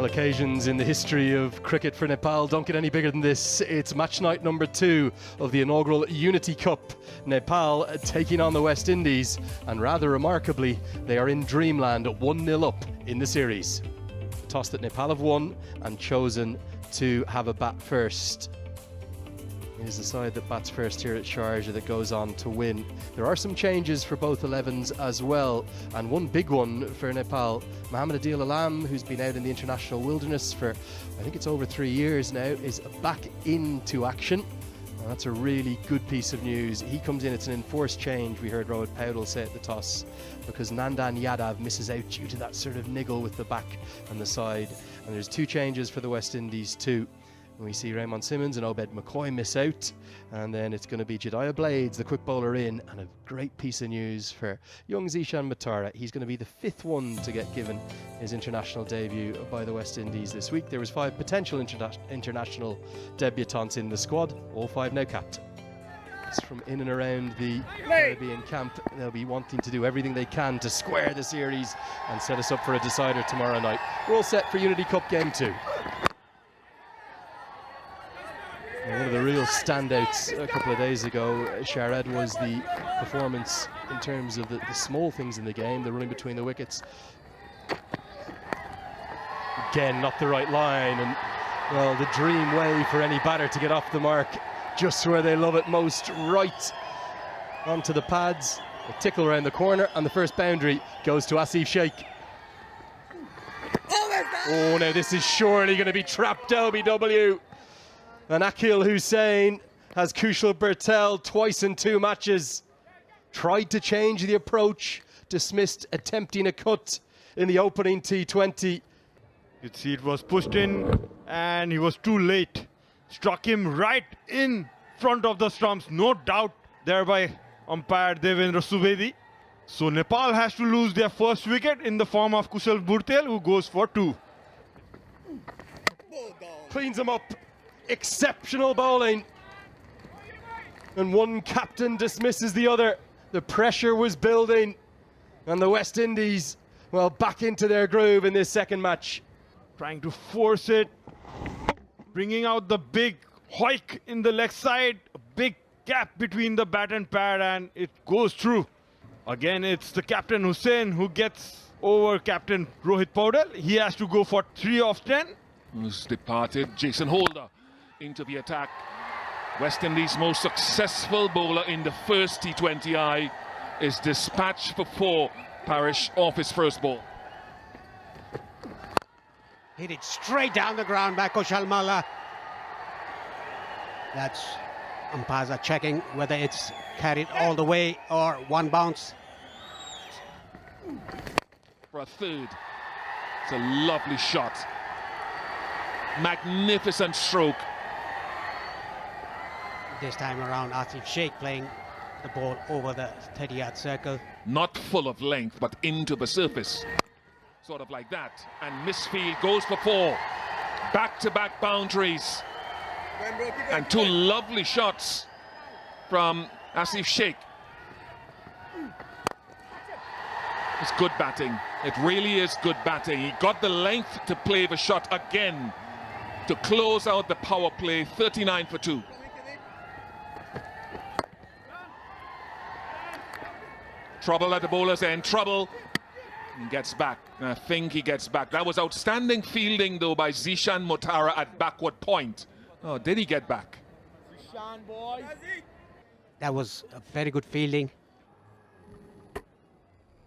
occasions in the history of cricket for Nepal don't get any bigger than this. It's match night number 2 of the inaugural Unity Cup. Nepal taking on the West Indies, and rather remarkably, they are in dreamland, 1-0 up in the series. Toss that Nepal have won and chosen to have a bat first. It is the side that bats first here at Sharjah that goes on to win. There are some changes for both 11s as well, and one big one for Nepal. Mohammad Adil Alam, who's been out in the international wilderness for, I think it's over 3 years now, is back into action. And that's a really good piece of news. He comes in, it's an enforced change, we heard Rohit Paudel say at the toss, because Nandan Yadav misses out due to that sort of niggle with the back and the side. And there's 2 changes for the West Indies too. And we see Raymond Simmons and Obed McCoy miss out, and then it's going to be Jediah Blades, the quick bowler, in. And a great piece of news for young Zishan Matara. He's going to be the 5th one to get given his international debut by the West Indies this week. There was 5 potential international debutants in the squad, all 5 now capped. It's from in and around the Caribbean camp. They'll be wanting to do everything they can to square the series and set us up for a decider tomorrow night. We're all set for Unity Cup Game 2. One of the real standouts a couple of days ago, Shared, was the performance in terms of the small things in the game, the running between the wickets. Again, not the right line, and well, the dream way for any batter to get off the mark, just where they love it most, right onto the pads. A tickle around the corner, and the first boundary goes to Asif Sheikh. Oh, now this is surely going to be trapped LBW. And Akhil Hussain has Kushal Bertel twice in 2 matches. Tried to change the approach, dismissed attempting a cut in the opening T20. You'd see it was pushed in and he was too late. Struck him right in front of the stumps, no doubt, thereby umpire Devendra Subedi. So Nepal has to lose their first wicket in the form of Kushal Bertel, who goes for 2. Cleans him up. Exceptional bowling, and one captain dismisses the other. The pressure was building, and the West Indies, well, back into their groove in this second match. Trying to force it, bringing out the big hoik in the leg side, a big gap between the bat and pad, and it goes through. Again, it's the captain Hussain who gets over captain Rohit Paudel. He has to go for 3 of 10. Who's departed? Jason Holder into the attack. West Indies' most successful bowler in the first T20I is dispatched for 4, Parish off his first ball. Hit it straight down the ground by Kushal Malla. That's umpires are checking whether it's carried all the way or 1 bounce. For a 3rd. It's a lovely shot. Magnificent stroke. This time around, Asif Sheikh playing the ball over the 30-yard circle. Not full of length, but into the surface. Sort of like that. And misfield goes for 4. Back-to-back boundaries. And 2 lovely shots from Asif Sheikh. It's good batting. It really is good batting. He got the length to play the shot again to close out the power play, 39 for 2. Trouble at the bowler's end, trouble. He gets back. I think he gets back. That was outstanding fielding, though, by Zishan Matara at backward point. Oh, did he get back? Zishan, boy. That was a very good fielding.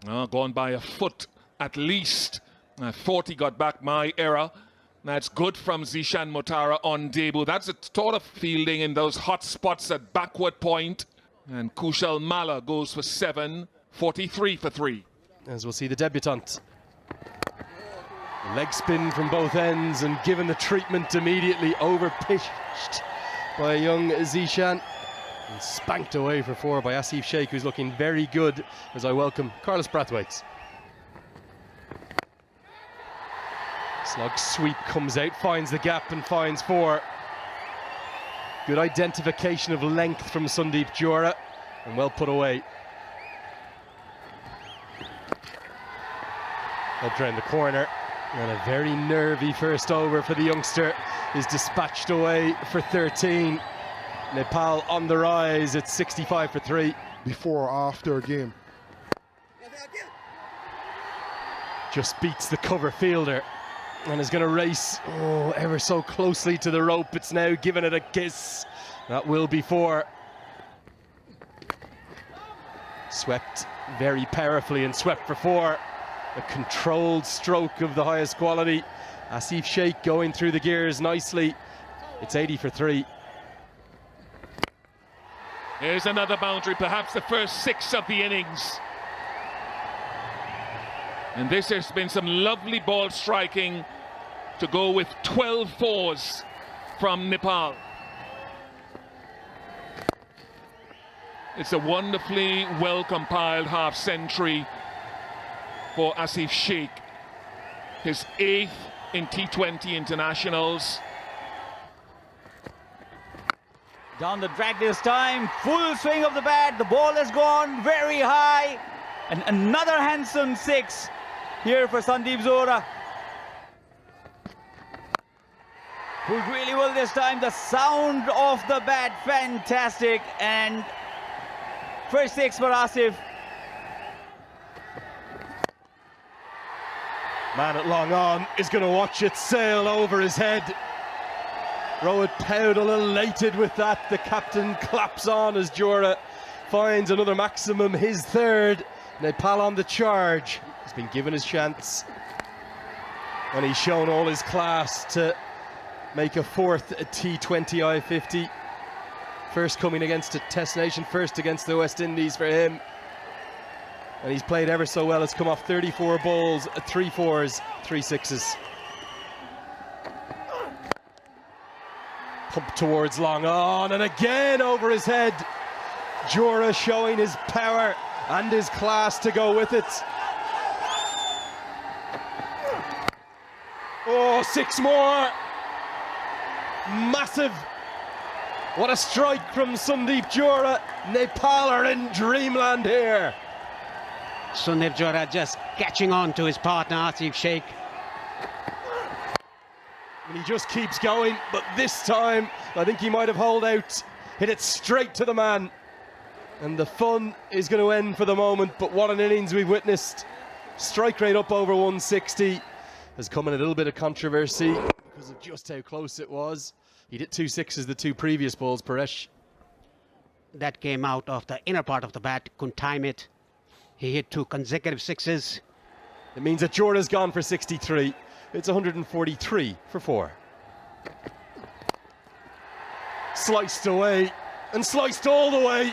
Oh, gone by a foot at least. I thought he got back, my error. That's good from Zishan Matara on debut. That's a sort of fielding in those hot spots at backward point. And Kushal Malla goes for 7, 43 for 3. As we'll see the debutant. Leg spin from both ends and given the treatment immediately, over-pitched by young Zishan. And spanked away for 4 by Asif Sheikh, who's looking very good, as I welcome Carlos Brathwaite. Slug sweep comes out, finds the gap and finds 4. Good identification of length from Sundeep Jora, and well put away. Up round the corner, And a very nervy first over for the youngster is dispatched away for 13. Nepal on the rise at 65 for 3. Before or after a game. Just beats the cover fielder and is going to race ever so closely to the rope. It's now giving it a kiss. That will be 4. Swept very powerfully and swept for 4. A controlled stroke of the highest quality. Asif Sheikh going through the gears nicely. It's 80 for 3. Here's another boundary, perhaps the first 6 of the innings. And this has been some lovely ball striking to go with 12 fours from Nepal. It's a wonderfully well-compiled half-century for Asif Sheikh. His 8th in T20 internationals. Down the track this time, full swing of the bat, the ball has gone very high, and another handsome 6 here for Sandeep Zohra. Pulled really well this time, the sound of the bat, fantastic, and first 6 for Asif. Man at long on is going to watch it sail over his head. Rohit Paudel elated with that. The captain claps on as Zohra finds another maximum, his 3rd. Nepal on the charge. He's been given his chance. And he's shown all his class to make a 4th T20 I-50. First coming against a Test nation, first against the West Indies for him. And he's played ever so well. It's come off 34 balls, 3 4s, 3 6s. Pump towards long on, and again over his head. Zohra showing his power and his class to go with it. Oh, 6 more. Massive. What a strike from Sandeep Zohra. Nepal are in dreamland here. Sandeep Zohra just catching on to his partner Asif Sheikh. And he just keeps going, but this time I think he might have holed out. Hit it straight to the man. And the fun is going to end for the moment, but what an innings we've witnessed. Strike rate up over 160 has come in a little bit of controversy because of just how close it was. He hit 2 6s the 2 previous balls, Paresh. That came out of the inner part of the bat, couldn't time it. He hit 2 consecutive 6s. It means that Zohra's gone for 63. It's 143 for 4. Sliced away, and sliced all the way.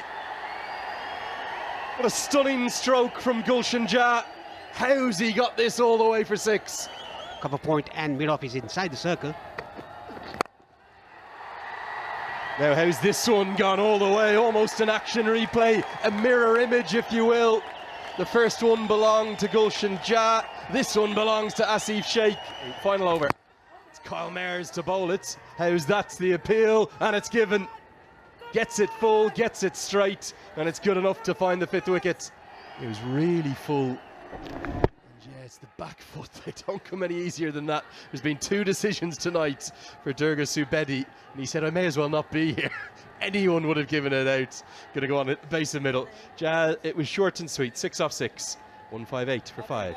What a stunning stroke from Gulshan Jha. How's he got this all the way for 6? Cover point and mid-off is inside the circle. Now how's this one gone all the way? Almost an action replay, a mirror image if you will. The first one belonged to Gulshan Jha. This one belongs to Asif Sheikh. Final over. It's Kyle Mayers to bowl it. How's that's the appeal? And it's given. Gets it full, gets it straight, and it's good enough to find the 5th wicket. It was really full. And yeah, it's the back foot. They don't come any easier than that. There's been 2 decisions tonight for Durga Subedi, and he said, I may as well not be here. Anyone would have given it out. Going to go on at base and middle. Jha, it was short and sweet. 6 off 6. 158 for 5.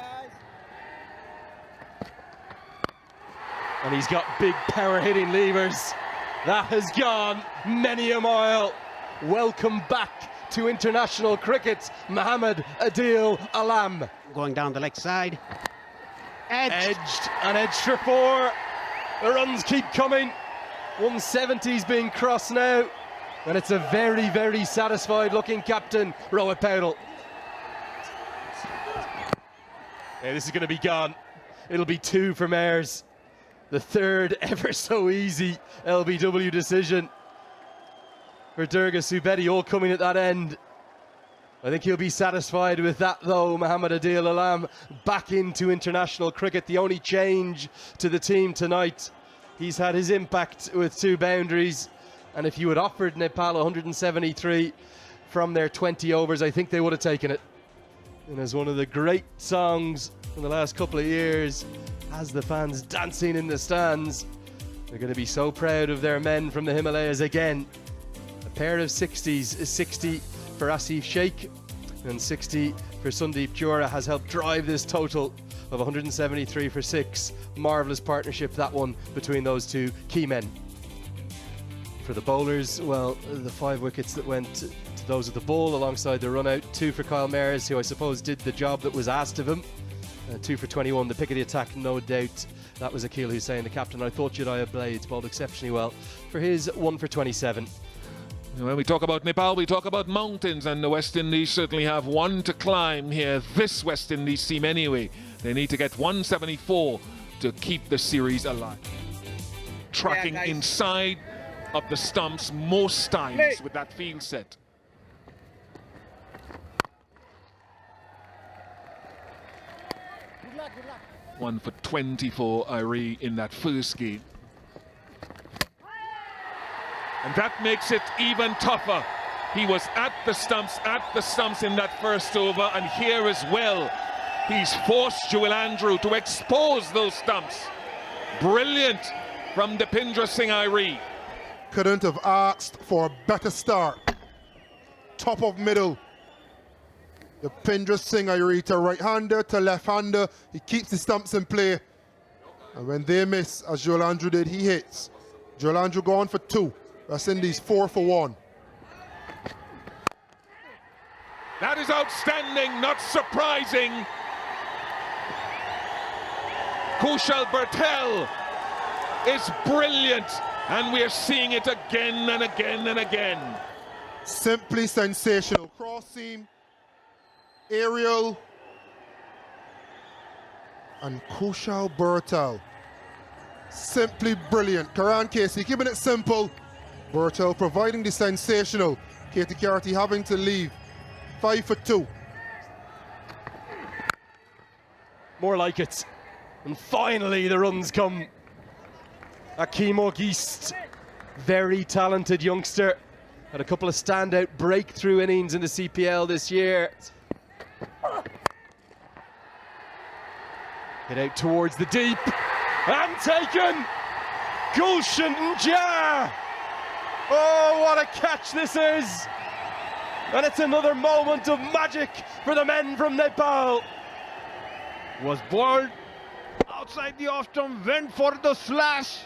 And he's got big power hitting levers. That has gone many a mile. Welcome back to international cricket, Mohammad Adil Alam. Going down the leg side. Edged and edged for 4. The runs keep coming. 170's being crossed now. And it's a very, very satisfied looking captain, Rohit Paudel. Yeah, this is going to be gone. It'll be 2 for Mayers. The 3rd ever so easy LBW decision for Durga Subedi, all coming at that end. I think he'll be satisfied with that though. Mohammad Adil Alam back into international cricket. The only change to the team tonight. He's had his impact with 2 boundaries. And if you had offered Nepal 173 from their 20 overs, I think they would have taken it. And as one of the great songs from the last couple of years has the fans dancing in the stands. They're going to be so proud of their men from the Himalayas again. A pair of 60s, 60 for Asif Sheikh and 60 for Sundeep Jura has helped drive this total of 173 for 6. Marvellous partnership, that one, between those two key men. For the bowlers, well, the 5 wickets that went to those of the ball alongside the run out. 2 for Kyle Mayers, who I suppose did the job that was asked of him. 2 for 21, the pick of the attack, no doubt. That was Akil Hussain, the captain. I thought Jediah Blades bowled exceptionally well for his 1 for 27. When we talk about Nepal, we talk about mountains, and the West Indies certainly have one to climb here. This West Indies team anyway. They need to get 174 to keep the series alive. Tracking inside of the stumps most times with that field set. Good luck, good luck. 1 for 24, Irie, in that first game. And that makes it even tougher. He was at the stumps in that first over, and here as well, he's forced Joel Andrew to expose those stumps. Brilliant from Dipindra Singh Irie. Couldn't have asked for a better start. Top of middle. Dipindra Singh Irie to right-hander, to left-hander. He keeps the stumps in play. And when they miss, as Joel Andrew did, he hits. Joel Andrew gone for 2. West Indies 4 for 1. That is outstanding, not surprising. Kushal Bertel is brilliant, and we are seeing it again and again and again. Simply sensational. Cross seam, aerial, and Kushal Bertel. Simply brilliant. Karan Casey keeping it simple. Bertel providing the sensational. Katie Carty having to leave. 5 for 2. More like it. And finally the runs come. Akeem Auguste, very talented youngster. Had a couple of standout breakthrough innings in the CPL this year. Get out towards the deep. And taken! Gulshan Jah! Oh, what a catch this is! And it's another moment of magic for the men from Nepal. Was balled outside the off stump, went for the slash.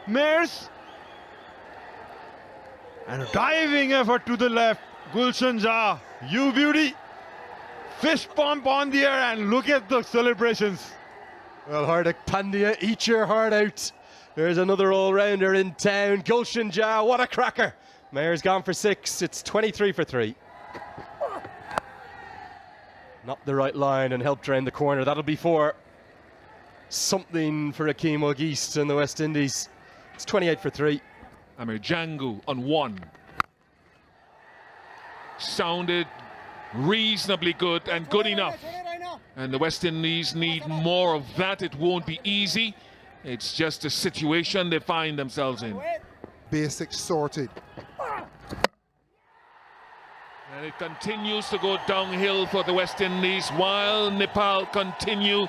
Mayers. And a diving effort to the left. Gulshan Jah, you beauty. Fist pump on the air, and look at the celebrations. Well, Hardik Pandya, eat your heart out. There's another all-rounder in town. Gulshan Jah, what a cracker. Mayer's gone for 6. It's 23 for 3. Not the right line and helped drain the corner. That'll be 4. Something for Akeem Auguste and the West Indies. It's 28 for 3. Amir Jangu on 1. Sounded reasonably good and good enough. And the West Indies need more of that. It won't be easy. It's just a situation they find themselves in. Basics sorted. And it continues to go downhill for the West Indies while Nepal continue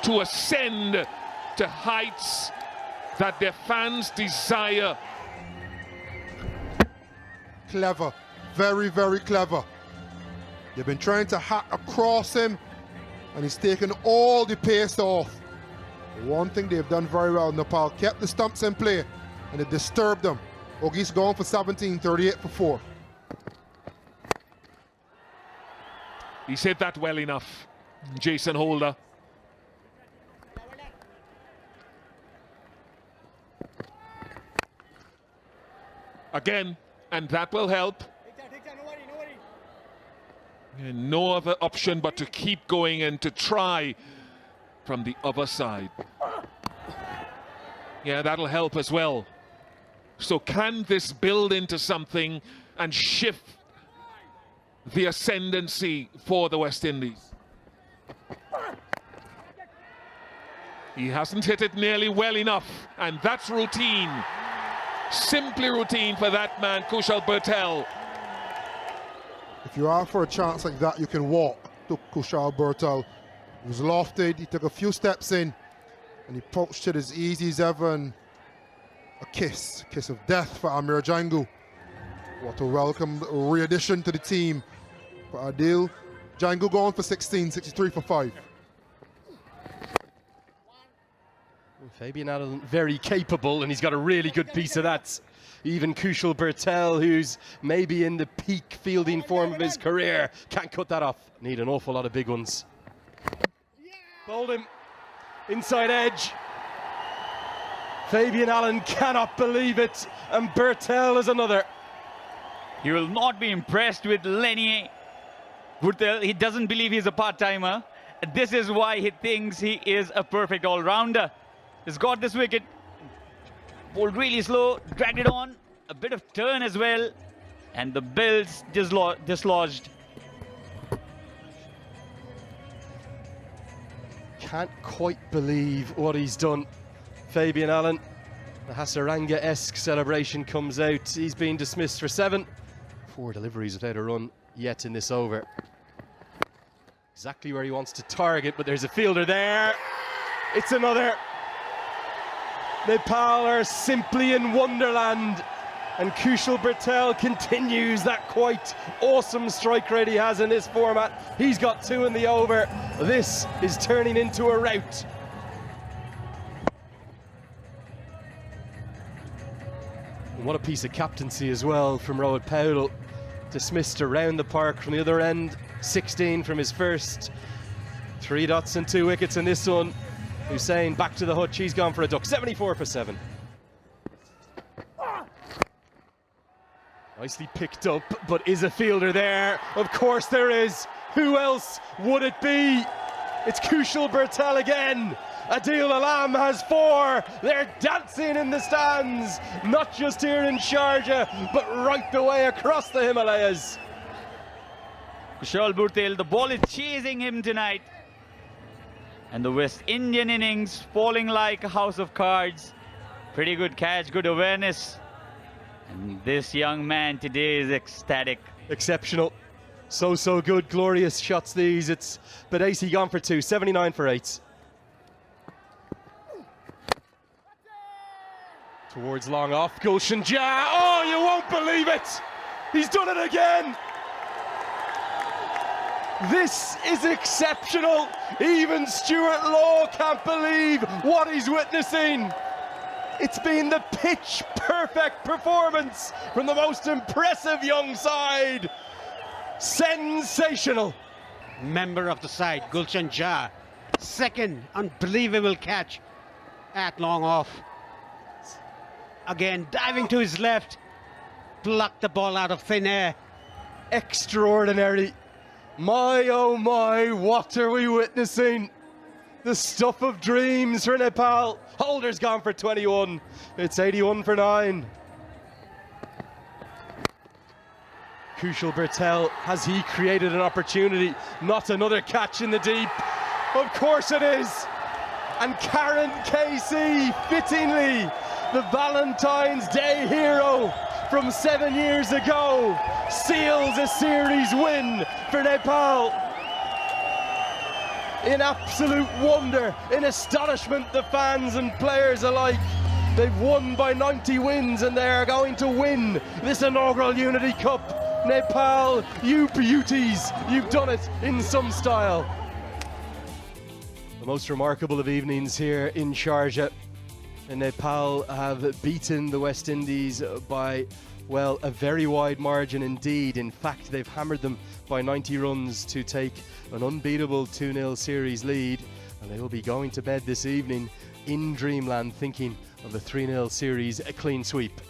to ascend to heights that their fans desire. Clever. Very, very clever. They've been trying to hack across him, and he's taken all the pace off. One thing they've done very well, Nepal kept the stumps in play, and it disturbed them. Auguste gone for 17, 38 for 4. He said that well enough, Jason Holder. Again, and that will help. And no other option but to keep going and to try from the other side. Yeah, that'll help as well. So can this build into something and shift the ascendancy for the West Indies? He hasn't hit it nearly well enough, and that's routine. Simply routine for that man, Kushal Bertel. If you are for a chance like that, you can walk to Kushal Bertel. He was lofted, he took a few steps in, And he approached it as easy as ever, and a kiss of death for Amir Django. What a welcome re-addition to the team for Adil. Django going for 16, 63 for 5. Fabian Allen very capable, and he's got a really good piece of that. Even Kushal Bertel, who's maybe in the peak fielding form of his career, can't cut that off. Need an awful lot of big ones. Bowled him. Inside edge. Fabian Allen cannot believe it, and Bertel is another. He will not be impressed with Lenny Bertel. He doesn't believe he's a part-timer. This is why he thinks he is a perfect all-rounder. He's got this wicket. Bowled really slow, dragged it on. A bit of turn as well. And the bill's dislodged. Can't quite believe what he's done. Fabian Allen. The Hasaranga-esque celebration comes out. He's been dismissed for 7. 4 deliveries without a run yet in this over. Exactly where he wants to target, but there's a fielder there. It's another. Nepal are simply in wonderland, and Kushal Bertel continues that quite awesome strike rate he has in this format. He's got 2 in the over. This is turning into a rout. And what a piece of captaincy as well from Rohit Paudel. Dismissed around the park from the other end. 16 from his first. 3 dots and 2 wickets in this one. Hussain back to the hutch, he's gone for a duck. 74 for 7. Nicely picked up, but is a fielder there? Of course there is. Who else would it be? It's Kushal Bertel again. Adil Alam has 4. They're dancing in the stands, not just here in Sharjah, but right the way across the Himalayas. Kushal Bertel, the ball is chasing him tonight. And the West Indian innings falling like a house of cards. Pretty good catch, good awareness. And this young man today is ecstatic. Exceptional. So good, glorious shots these. It's Badesi gone for 2, 79 for 8. Towards long off, Gulshan Jah. Oh, you won't believe it! He's done it again! This is exceptional. Even Stuart Law can't believe what he's witnessing. It's been the pitch perfect performance from the most impressive young side. Sensational. Member of the side, Gulshan Jah. Second unbelievable catch at long off. Again, diving to his left. Plucked the ball out of thin air. Extraordinary. My oh my, what are we witnessing? The stuff of dreams for Nepal. Holder's gone for 21. It's 81 for 9. Kushal Bertel, has he created an opportunity? Not another catch in the deep. Of course it is. And Karen KC, fittingly, the Valentine's Day hero from 7 years ago, seals a series win for Nepal. In absolute wonder, in astonishment, the fans and players alike. They've won by 90 wins and they are going to win this inaugural Unity Cup. Nepal, you beauties, you've done it in some style. The most remarkable of evenings here in Sharjah. And Nepal have beaten the West Indies by, well, a very wide margin indeed. In fact, they've hammered them by 90 runs to take an unbeatable 2-0 series lead. And they will be going to bed this evening in dreamland thinking of the 3-0 series, a clean sweep.